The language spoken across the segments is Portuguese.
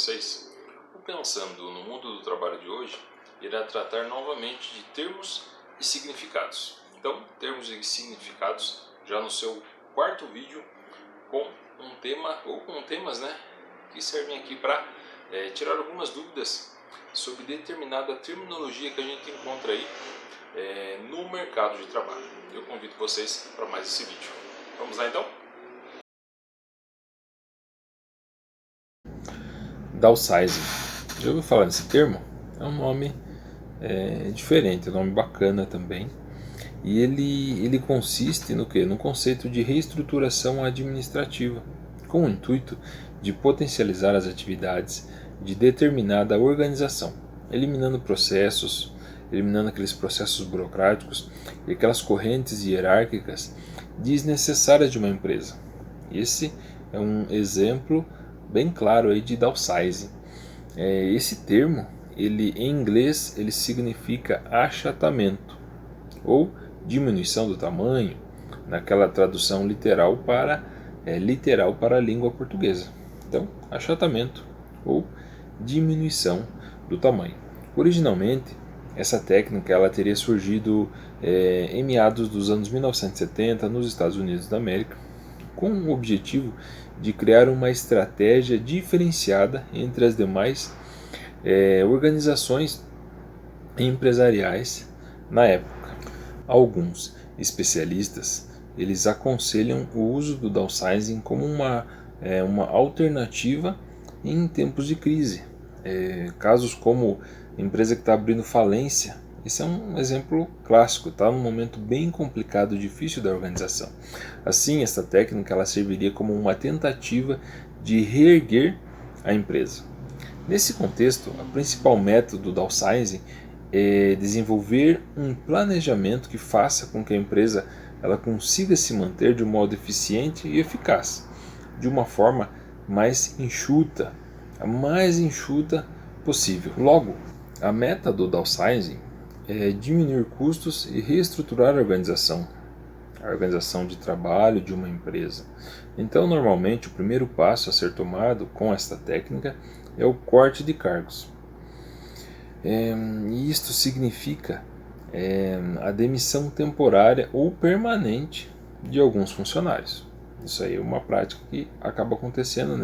vocês. O Pensando no Mundo do Trabalho de hoje irá tratar novamente de termos e significados. Então, termos e significados já no seu quarto vídeo com um tema ou com temas, que servem aqui para tirar algumas dúvidas sobre determinada terminologia que a gente encontra aí no mercado de trabalho. Eu convido vocês para mais esse vídeo. Vamos lá então? Downsizing. Já ouviu falar nesse termo? É um nome diferente, é um nome bacana também. E ele consiste no quê? No conceito de reestruturação administrativa, com o intuito de potencializar as atividades de determinada organização, eliminando aqueles processos burocráticos e aquelas correntes hierárquicas desnecessárias de uma empresa. Esse é um exemplo bem claro aí de downsizing. Esse termo, em inglês, ele significa achatamento ou diminuição do tamanho, naquela tradução literal para a língua portuguesa. Então, achatamento ou diminuição do tamanho. Originalmente, essa técnica ela teria surgido em meados dos anos 1970 nos Estados Unidos da América, com o objetivo de criar uma estratégia diferenciada entre as demais organizações empresariais na época. Alguns especialistas eles aconselham o uso do downsizing como uma alternativa em tempos de crise. Casos como empresa que está abrindo falência, esse é um exemplo clássico, está num momento bem complicado e difícil da organização. Assim, esta técnica ela serviria como uma tentativa de reerguer a empresa. Nesse contexto, o principal método do downsizing é desenvolver um planejamento que faça com que a empresa ela consiga se manter de um modo eficiente e eficaz, de uma forma mais enxuta, a mais enxuta possível. Logo, a meta do downsizing é diminuir custos e reestruturar a organização de trabalho de uma empresa. Então, normalmente, o primeiro passo a ser tomado com esta técnica é o corte de cargos. E isto significa a demissão temporária ou permanente de alguns funcionários. Isso aí é uma prática que acaba acontecendo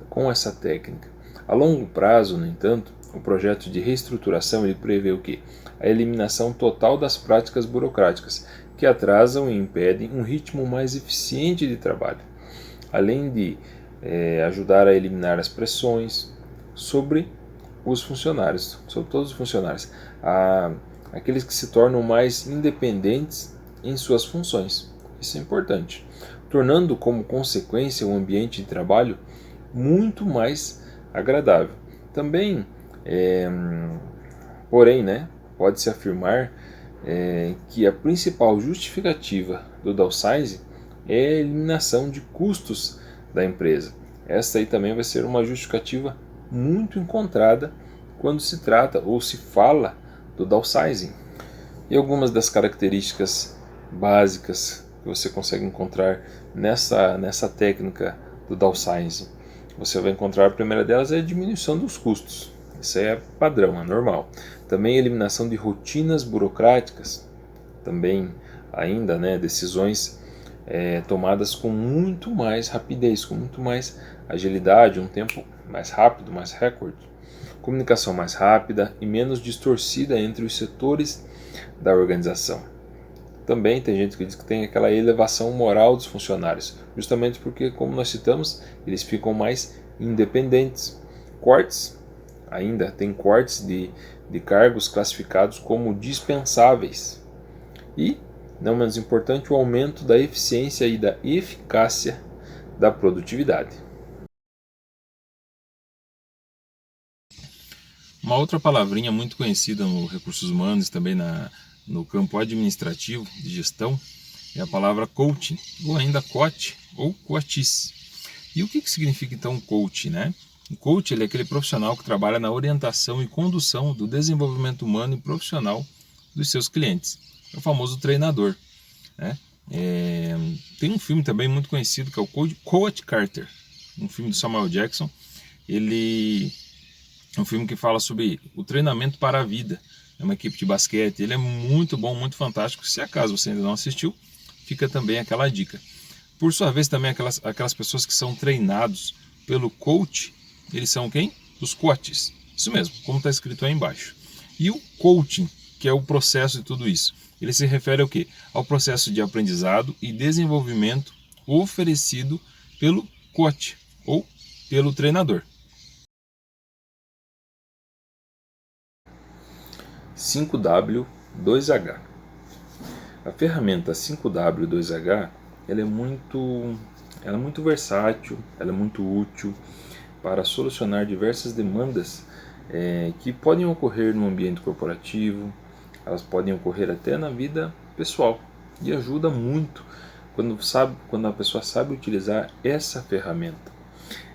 com essa técnica. A longo prazo, no entanto, o projeto de reestruturação ele prevê o quê? A eliminação total das práticas burocráticas que atrasam e impedem um ritmo mais eficiente de trabalho, além de ajudar a eliminar as pressões sobre os funcionários, sobre todos os funcionários, aqueles que se tornam mais independentes em suas funções. Isso é importante, tornando como consequência o ambiente de trabalho muito mais agradável. Também, porém, pode-se afirmar que a principal justificativa do downsizing é a eliminação de custos da empresa. Esta aí também vai ser uma justificativa muito encontrada quando se trata ou se fala do downsizing. E algumas das características básicas que você consegue encontrar nessa técnica do downsizing. Você vai encontrar, a primeira delas é a diminuição dos custos. Isso é padrão, é normal. Também a eliminação de rotinas burocráticas. Também ainda decisões tomadas com muito mais rapidez, com muito mais agilidade, um tempo mais rápido, mais recorde. Comunicação mais rápida e menos distorcida entre os setores da organização. Também tem gente que diz que tem aquela elevação moral dos funcionários, justamente porque, como nós citamos, eles ficam mais independentes. Cortes, ainda tem cortes de cargos classificados como dispensáveis. E, não menos importante, o aumento da eficiência e da eficácia da produtividade. Uma outra palavrinha muito conhecida no recursos humanos, também no campo administrativo de gestão, é a palavra coaching, ou ainda coach ou coachice. E o que significa então coach? O coach ele é aquele profissional que trabalha na orientação e condução do desenvolvimento humano e profissional dos seus clientes. É o famoso treinador. Tem um filme também muito conhecido que é o Coach Carter, um filme do Samuel Jackson, ele é um filme que fala sobre o treinamento para a vida. É uma equipe de basquete, ele é muito bom, muito fantástico. Se acaso você ainda não assistiu, fica também aquela dica. Por sua vez, também aquelas pessoas que são treinados pelo coach, eles são quem? Os coaches. Isso mesmo, como está escrito aí embaixo. E o coaching, que é o processo de tudo isso, ele se refere ao quê? Ao processo de aprendizado e desenvolvimento oferecido pelo coach ou pelo treinador. 5W2H. A ferramenta 5W2H ela é muito versátil, ela é muito útil para solucionar diversas demandas que podem ocorrer no ambiente corporativo, elas podem ocorrer até na vida pessoal e ajuda muito quando a pessoa sabe utilizar essa ferramenta.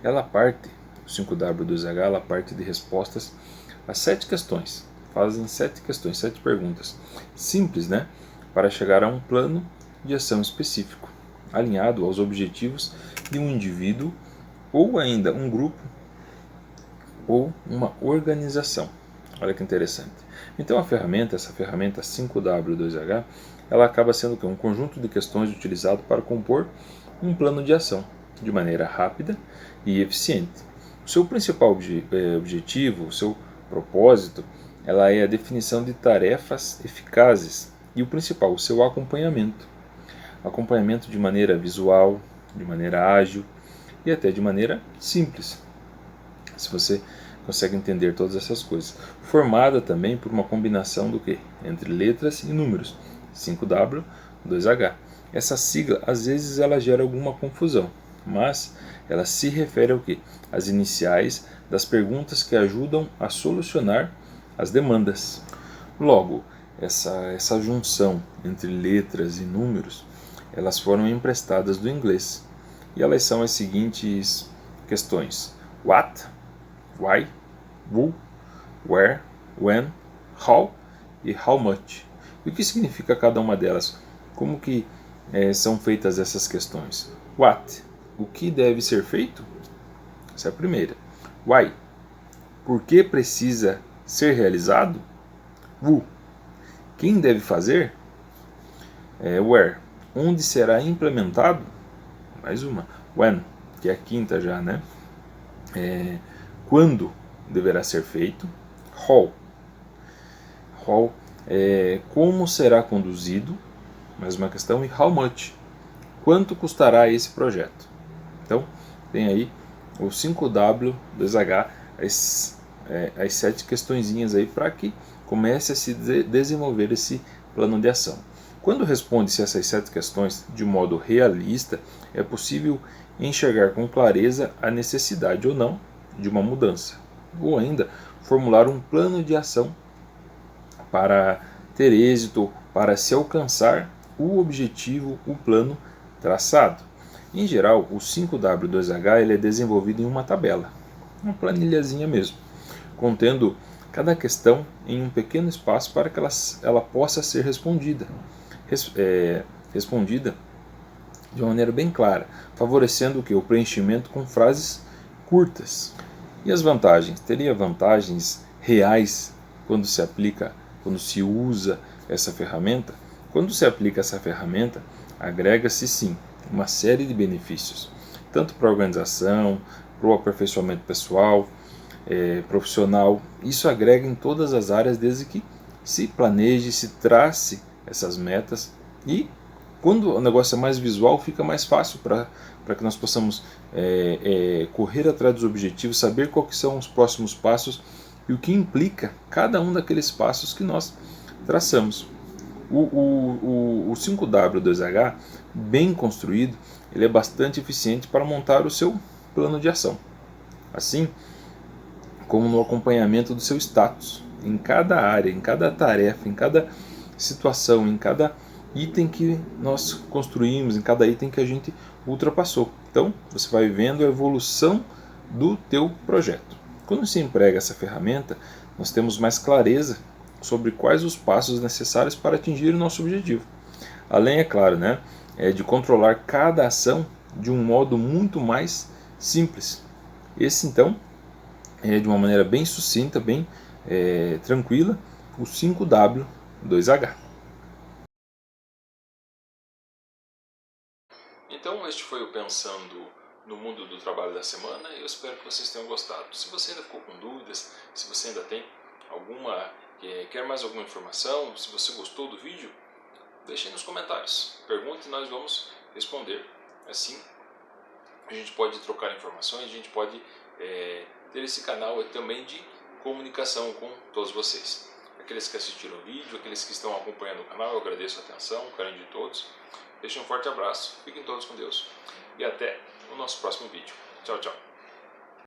Ela parte, o 5W2H, ela parte de respostas a 7 questões. Fazem 7 questões, 7 perguntas. Simples, né? Para chegar a um plano de ação específico, alinhado aos objetivos de um indivíduo ou ainda um grupo ou uma organização. Olha que interessante. Então essa ferramenta 5W2H, ela acaba sendo um conjunto de questões utilizado para compor um plano de ação de maneira rápida e eficiente. O seu principal objetivo, o seu propósito, ela é a definição de tarefas eficazes e o principal, o seu acompanhamento. Acompanhamento de maneira visual, de maneira ágil e até de maneira simples. Se você consegue entender todas essas coisas. Formada também por uma combinação do que? Entre letras e números. 5W, 2H. Essa sigla, às vezes, ela gera alguma confusão, mas ela se refere ao que? As iniciais das perguntas que ajudam a solucionar as demandas. Logo, essa junção entre letras e números, elas foram emprestadas do inglês. E elas são as seguintes questões: what, why, who, where, when, how e how much. E o que significa cada uma delas? Como que são feitas essas questões? What, o que deve ser feito? Essa é a primeira. Why, por que precisa ser realizado? Who, quem deve fazer? Where, onde será implementado? Mais uma. When, que é a quinta já, né? Quando deverá ser feito? How, como será conduzido? Mais uma questão. E how much, quanto custará esse projeto? Então, tem aí o 5W2H, as 7 questõezinhas aí para que comece a se desenvolver esse plano de ação. Quando responde-se essas 7 questões de modo realista, é possível enxergar com clareza a necessidade ou não de uma mudança, ou ainda formular um plano de ação para ter êxito, para se alcançar o objetivo, o plano traçado. Em geral, o 5W2H ele é desenvolvido em uma tabela, uma planilhazinha mesmo, contendo cada questão em um pequeno espaço para que ela possa ser respondida de uma maneira bem clara, favorecendo o preenchimento com frases curtas. E as vantagens? Teria vantagens reais quando se usa essa ferramenta? Quando se aplica essa ferramenta, agrega-se sim uma série de benefícios, tanto para a organização, para o aperfeiçoamento pessoal, profissional. Isso agrega em todas as áreas, desde que se planeje, se trace essas metas, e quando o negócio é mais visual, fica mais fácil para que nós possamos correr atrás dos objetivos, saber quais são os próximos passos e o que implica cada um daqueles passos que nós traçamos. O 5W2H, bem construído, ele é bastante eficiente para montar o seu plano de ação, assim como no acompanhamento do seu status, em cada área, em cada tarefa, em cada situação, em cada item que nós construímos, em cada item que a gente ultrapassou. Então, você vai vendo a evolução do teu projeto. Quando se emprega essa ferramenta, nós temos mais clareza sobre quais os passos necessários para atingir o nosso objetivo. Além, é claro, de controlar cada ação de um modo muito mais simples. Esse, então, de uma maneira bem sucinta, bem tranquila, o 5W2H. Então este foi o Pensando no Mundo do Trabalho da semana e eu espero que vocês tenham gostado. Se você ainda ficou com dúvidas, se você ainda tem alguma, quer mais alguma informação, se você gostou do vídeo, deixe aí nos comentários, pergunte e nós vamos responder. Assim a gente pode trocar informações, a gente pode ter esse canal também de comunicação com todos vocês. Aqueles que assistiram o vídeo, aqueles que estão acompanhando o canal, eu agradeço a atenção, o carinho de todos. Deixe um forte abraço, fiquem todos com Deus e até o nosso próximo vídeo. Tchau, tchau.